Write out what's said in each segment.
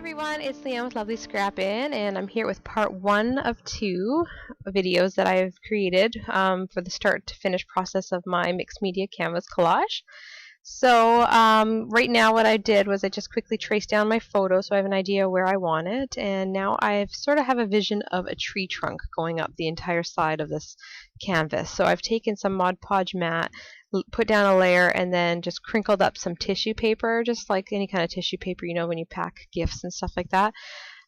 Everyone, it's Leanne with Lovely Scrappin', and I'm here with part one of two videos that I've created for the start to finish process of my mixed media canvas collage. So right now what I did was I just quickly traced down my photo so I have an idea where I want it, and now I sort of have a vision of a tree trunk going up the entire side of this canvas. So I've taken some Mod Podge mat, put down a layer, and then just crinkled up some tissue paper, just like any kind of tissue paper, you know, when you pack gifts and stuff like that.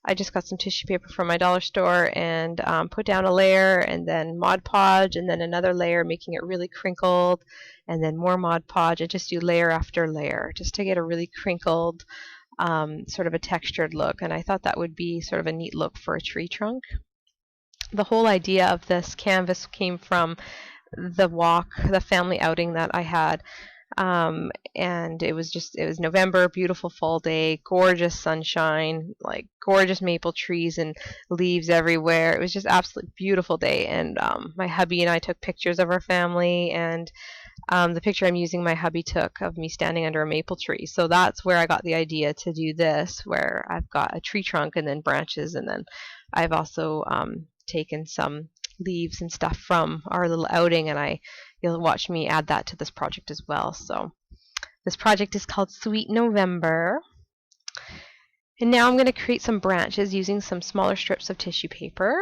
I just got some tissue paper from my dollar store and put down a layer, and then Mod Podge, and then another layer, making it really crinkled, and then more Mod Podge. I just do layer after layer just to get a really crinkled, sort of a textured look, and I thought that would be sort of a neat look for a tree trunk. The whole idea of this canvas came from the family outing that I had. And it was November, beautiful fall day, gorgeous sunshine, like gorgeous maple trees and leaves everywhere. It was just absolutely beautiful day, and my hubby and I took pictures of our family, and the picture I'm using my hubby took of me standing under a maple tree. So that's where I got the idea to do this, where I've got a tree trunk and then branches, and then I've also taken some leaves and stuff from our little outing, and you'll watch me add that to this project as well. So this project is called Sweet November. And now I'm going to create some branches using some smaller strips of tissue paper.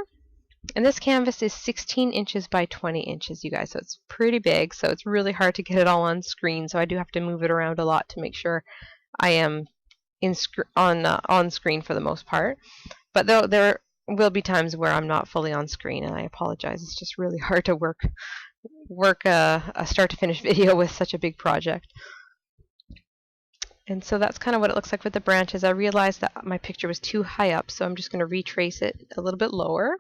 And this canvas is 16 inches by 20 inches, you guys, so it's pretty big, so it's really hard to get it all on screen, so I do have to move it around a lot to make sure I am on screen for the most part. But there will be times where I'm not fully on screen, and I apologize. It's just really hard to work a start to finish video with such a big project. And so that's kind of what it looks like with the branches. I realized that my picture was too high up, so I'm just going to retrace it a little bit lower.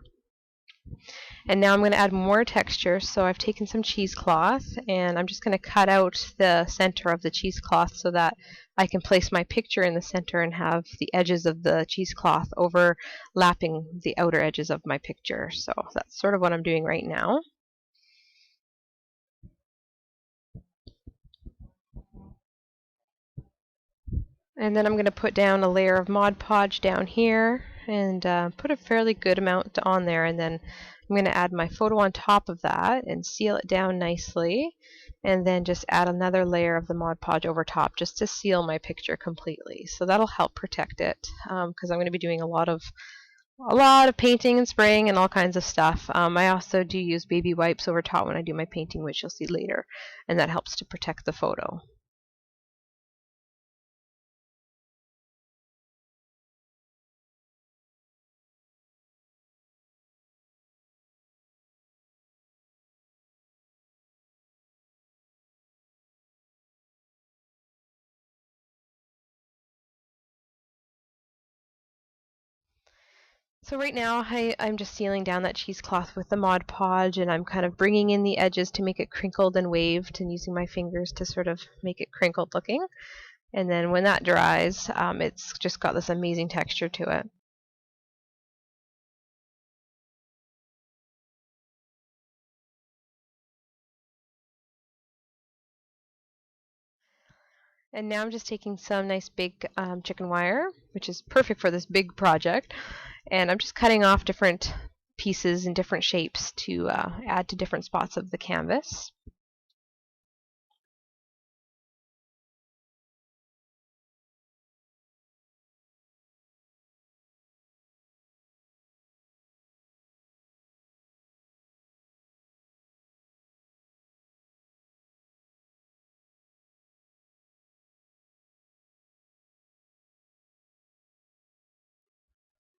And now I'm going to add more texture. So I've taken some cheesecloth, and I'm just going to cut out the center of the cheesecloth so that I can place my picture in the center and have the edges of the cheesecloth overlapping the outer edges of my picture. So that's sort of what I'm doing right now. And then I'm going to put down a layer of Mod Podge down here, and put a fairly good amount on there, and then I'm going to add my photo on top of that and seal it down nicely, and then just add another layer of the Mod Podge over top just to seal my picture completely. So that'll help protect it, because I'm going to be doing a lot of painting and spraying and all kinds of stuff. I also do use baby wipes over top when I do my painting, which you'll see later, and that helps to protect the photo. So right now I'm just sealing down that cheesecloth with the Mod Podge, and I'm kind of bringing in the edges to make it crinkled and waved, and using my fingers to sort of make it crinkled looking. And then when that dries, it's just got this amazing texture to it. And now I'm just taking some nice big chicken wire, which is perfect for this big project, and I'm just cutting off different pieces in different shapes to add to different spots of the canvas.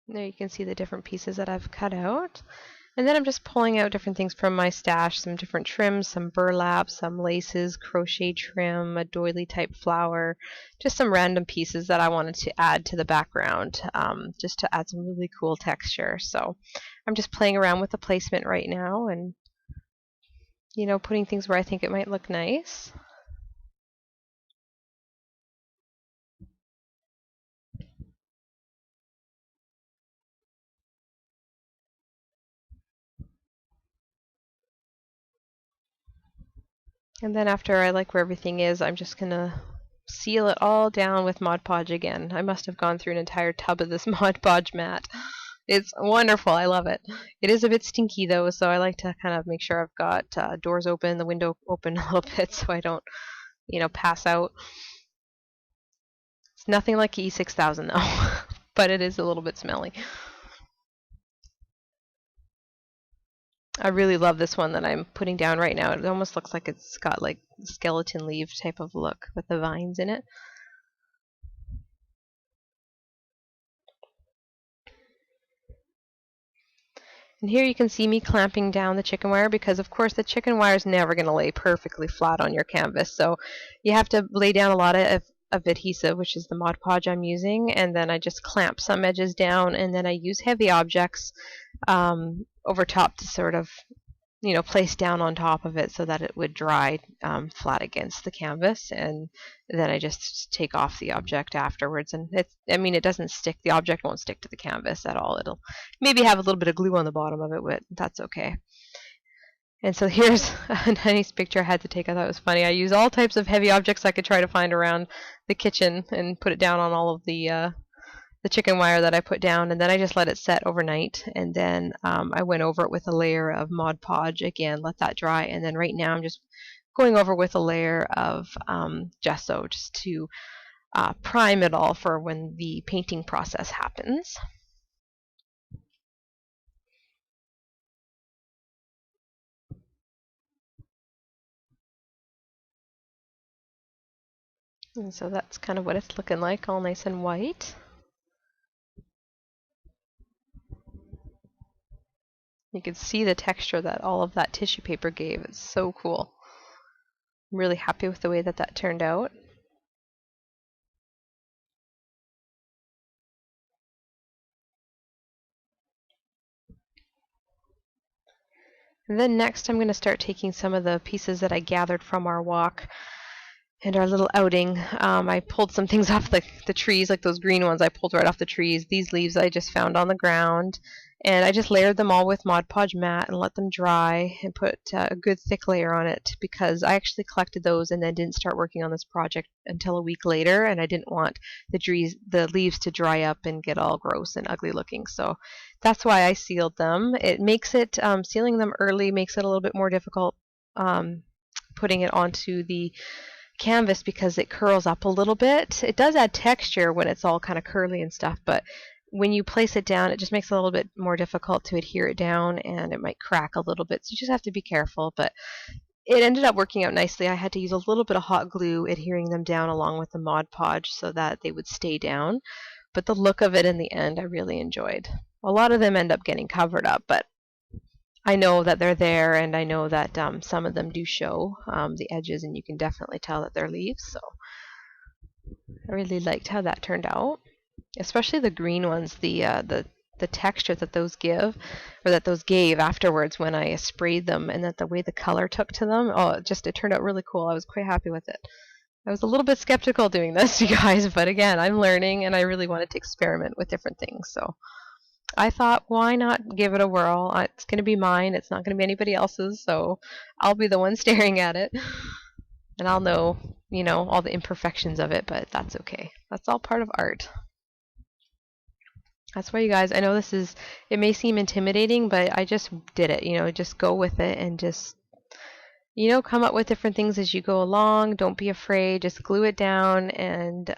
There you can see the different pieces that I've cut out. And then I'm just pulling out different things from my stash, some different trims, some burlap, some laces, crochet trim, a doily type flower, just some random pieces that I wanted to add to the background, just to add some really cool texture. So I'm just playing around with the placement right now, and putting things where I think it might look nice. And then after I like where everything is, I'm just gonna seal it all down with Mod Podge again. I must have gone through an entire tub of this Mod Podge mat. It's wonderful. I love it. It is a bit stinky though, so I like to kind of make sure I've got doors open, the window open a little bit so I don't, pass out. It's nothing like E6000 though, but it is a little bit smelly. I really love this one that I'm putting down right now. It almost looks like it's got like skeleton leaf type of look with the vines in it. And here you can see me clamping down the chicken wire because of course the chicken wire is never going to lay perfectly flat on your canvas. So you have to lay down a lot of adhesive, which is the Mod Podge I'm using, and then I just clamp some edges down, and then I use heavy objects over top to sort of place down on top of it so that it would dry flat against the canvas, and then I just take off the object afterwards, and it doesn't stick, the object won't stick to the canvas at all. It'll maybe have a little bit of glue on the bottom of it, but that's okay. And so here's a nice picture I had to take. I thought it was funny. I use all types of heavy objects I could try to find around the kitchen and put it down on all of the chicken wire that I put down, and then I just let it set overnight, and then I went over it with a layer of Mod Podge again, let that dry, and then right now I'm just going over with a layer of gesso just to prime it all for when the painting process happens. And so that's kind of what it's looking like, all nice and white. You can see the texture that all of that tissue paper gave. It's so cool. I'm really happy with the way that turned out. And then next I'm going to start taking some of the pieces that I gathered from our walk and our little outing. I pulled some things off the trees, like those green ones I pulled right off the trees. These leaves I just found on the ground, and I just layered them all with Mod Podge mat and let them dry and put a good thick layer on it, because I actually collected those and then didn't start working on this project until a week later, and I didn't want the leaves to dry up and get all gross and ugly looking. So that's why I sealed them. It makes it, sealing them early makes it a little bit more difficult putting it onto the canvas because it curls up a little bit. It does add texture when it's all kind of curly and stuff, but when you place it down, it just makes it a little bit more difficult to adhere it down, and it might crack a little bit, so you just have to be careful. But it ended up working out nicely. I had to use a little bit of hot glue adhering them down along with the Mod Podge so that they would stay down, but the look of it in the end I really enjoyed. A lot of them end up getting covered up, but I know that they're there, and I know that some of them do show the edges, and you can definitely tell that they're leaves. So I really liked how that turned out, especially the green ones. The texture that those give, or that those gave afterwards when I sprayed them, and that the way the color took to them. Oh, it turned out really cool. I was quite happy with it. I was a little bit skeptical doing this, you guys, but again, I'm learning, and I really wanted to experiment with different things. So I thought, why not give it a whirl? It's going to be mine. It's not going to be anybody else's, so I'll be the one staring at it. And I'll know, all the imperfections of it, but that's okay. That's all part of art. That's why, you guys, I know it may seem intimidating, but I just did it. Just go with it and just, come up with different things as you go along. Don't be afraid. Just glue it down and,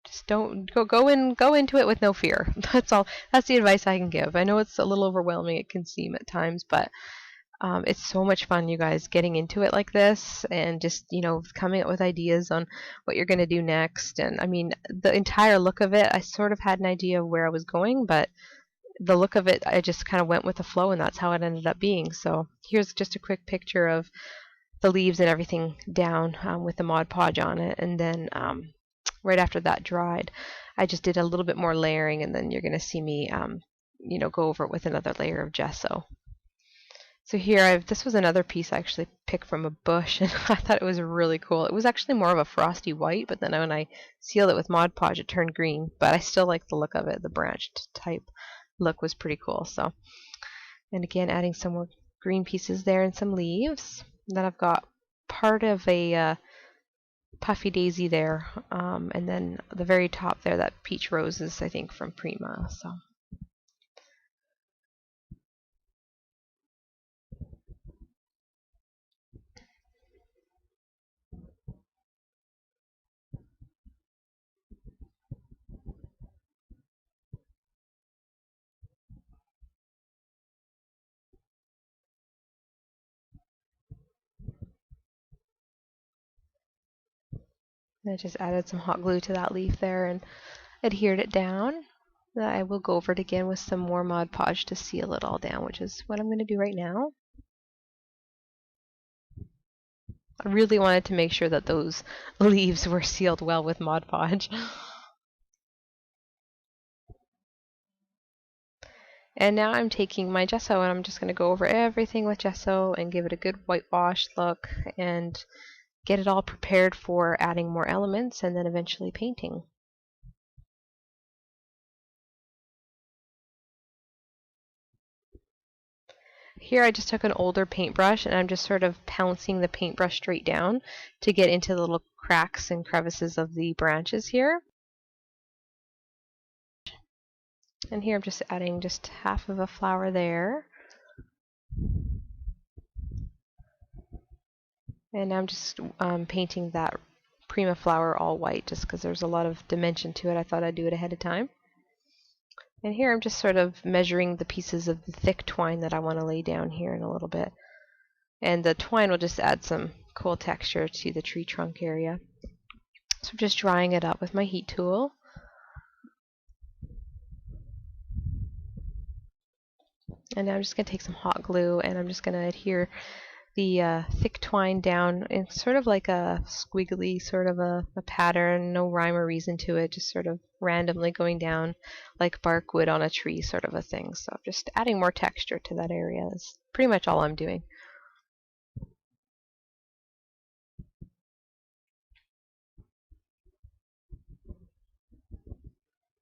just don't go into it with no fear. That's all. That's the advice I can give. I know it's a little overwhelming, it can seem at times, but it's so much fun, you guys, getting into it like this, and just coming up with ideas on what you're going to do next. And I mean, the entire look of it, I sort of had an idea of where I was going, but the look of it, I just kind of went with the flow, and that's how it ended up being. So here's just a quick picture of the leaves and everything down with the Mod Podge on it, and then right after that dried, I just did a little bit more layering, and then you're going to see me, go over it with another layer of gesso. So here, this was another piece I actually picked from a bush, and I thought it was really cool. It was actually more of a frosty white, but then when I sealed it with Mod Podge, it turned green. But I still like the look of it. The branched type look was pretty cool. So, and again, adding some more green pieces there and some leaves. And then I've got part of a puffy daisy there, and then the very top there, that peach rose is, I think, from Prima. So I just added some hot glue to that leaf there and adhered it down. I will go over it again with some more Mod Podge to seal it all down, which is what I'm going to do right now. I really wanted to make sure that those leaves were sealed well with Mod Podge. And now I'm taking my gesso and I'm just going to go over everything with gesso and give it a good whitewash look and get it all prepared for adding more elements and then eventually painting. Here I just took an older paintbrush and I'm just sort of pouncing the paintbrush straight down to get into the little cracks and crevices of the branches here. And here I'm just adding just half of a flower there. And I'm just painting that Prima flower all white just because there's a lot of dimension to it. I thought I'd do it ahead of time. And here I'm just sort of measuring the pieces of the thick twine that I want to lay down here in a little bit. And the twine will just add some cool texture to the tree trunk area. So I'm just drying it up with my heat tool. And now I'm just going to take some hot glue and I'm just going to adhere the thick twine down in sort of like a squiggly sort of a pattern, no rhyme or reason to it, just sort of randomly going down like bark would on a tree sort of a thing. So I'm just adding more texture to that area. That's pretty much all I'm doing.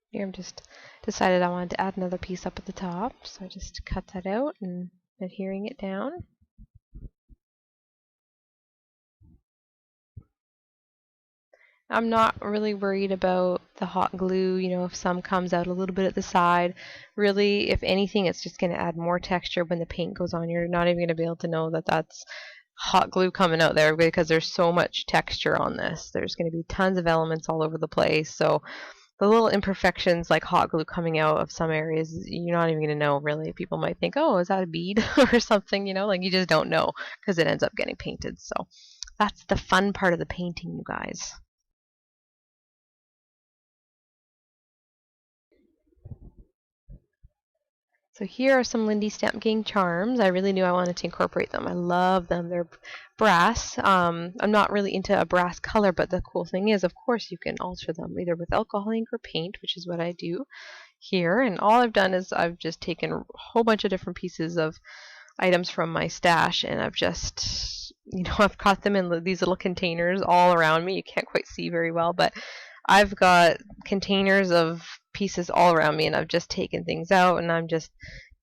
Here I'm just decided I wanted to add another piece up at the top, so I just cut that out and adhering it down. I'm not really worried about the hot glue, you know, if some comes out a little bit at the side. Really, if anything, it's just going to add more texture when the paint goes on. You're not even going to be able to know that that's hot glue coming out there because there's so much texture on this. There's going to be tons of elements all over the place, so the little imperfections like hot glue coming out of some areas, you're not even going to know really. People might think, oh, is that a bead or something, you know, like you just don't know because it ends up getting painted. So that's the fun part of the painting, you guys. So here are some Lindy Stamp Gang charms. I really knew I wanted to incorporate them. I love them. They're brass. I'm not really into a brass color, but the cool thing is, of course, you can alter them either with alcohol ink or paint, which is what I do here. And all I've done is I've just taken a whole bunch of different pieces of items from my stash and I've just, you know, I've got them in these little containers all around me. You can't quite see very well, but I've got containers of pieces all around me and I've just taken things out and I'm just,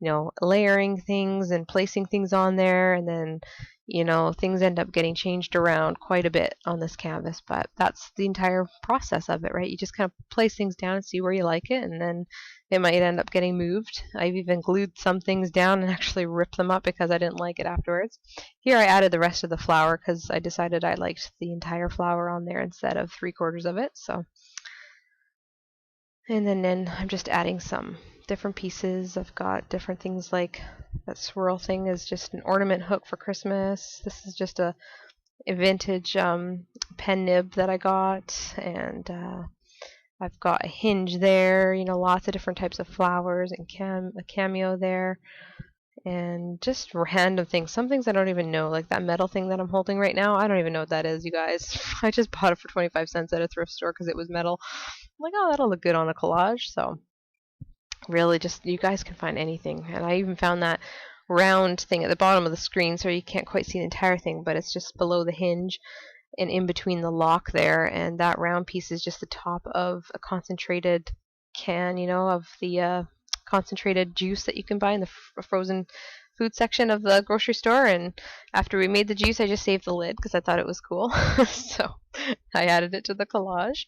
you know, layering things and placing things on there, and then, you know, things end up getting changed around quite a bit on this canvas, but that's the entire process of it, right? You just kind of place things down and see where you like it, and then it might end up getting moved. I've even glued some things down and actually ripped them up because I didn't like it afterwards. Here I added the rest of the flower because I decided I liked the entire flower on there instead of 3/4 of it. So, and then I'm just adding some different pieces. I've got different things like that swirl thing is just an ornament hook for Christmas. This is just a vintage pen nib that I got, and I've got a hinge there, you know, lots of different types of flowers and a cameo there, and just random things. Some things I don't even know, like that metal thing that I'm holding right now. I don't even know what that is, you guys. I just bought it for 25 cents at a thrift store because it was metal. I'm like, oh, that'll look good on a collage. So really, just you guys can find anything. And I even found that round thing at the bottom of the screen, so you can't quite see the entire thing, but it's just below the hinge and in between the lock there, and that round piece is just the top of a concentrated can, you know, of the concentrated juice that you can buy in the frozen food section of the grocery store, and after we made the juice I just saved the lid because I thought it was cool. So I added it to the collage.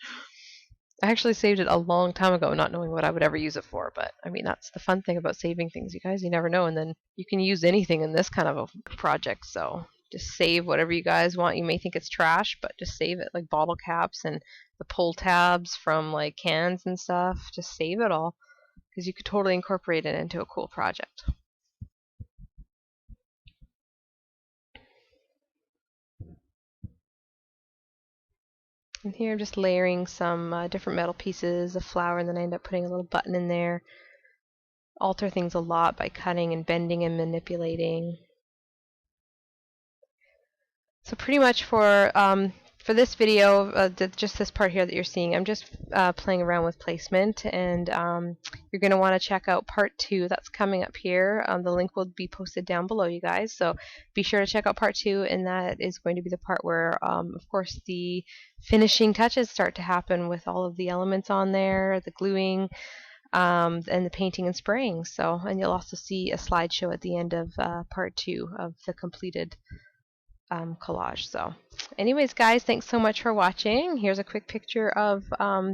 I actually saved it a long time ago, not knowing what I would ever use it for, but I mean, that's the fun thing about saving things, you guys. You never know, and then you can use anything in this kind of a project, so just save whatever you guys want. You may think it's trash, but just save it, like bottle caps and the pull tabs from like cans and stuff. Just save it all, because you could totally incorporate it into a cool project. And here I'm just layering some different metal pieces of flour, and then I end up putting a little button in there. Alter things a lot by cutting and bending and manipulating. So pretty much for this video, just this part here that you're seeing, I'm just playing around with placement, and you're going to want to check out part 2 that's coming up here. The link will be posted down below, you guys, so be sure to check out part 2, and that is going to be the part where, of course, the finishing touches start to happen with all of the elements on there, the gluing, and the painting and spraying. So, and you'll also see a slideshow at the end of part 2 of the completed collage. So anyways, guys, thanks so much for watching. Here's a quick picture of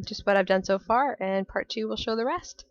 just what I've done so far, and part 2 will show the rest.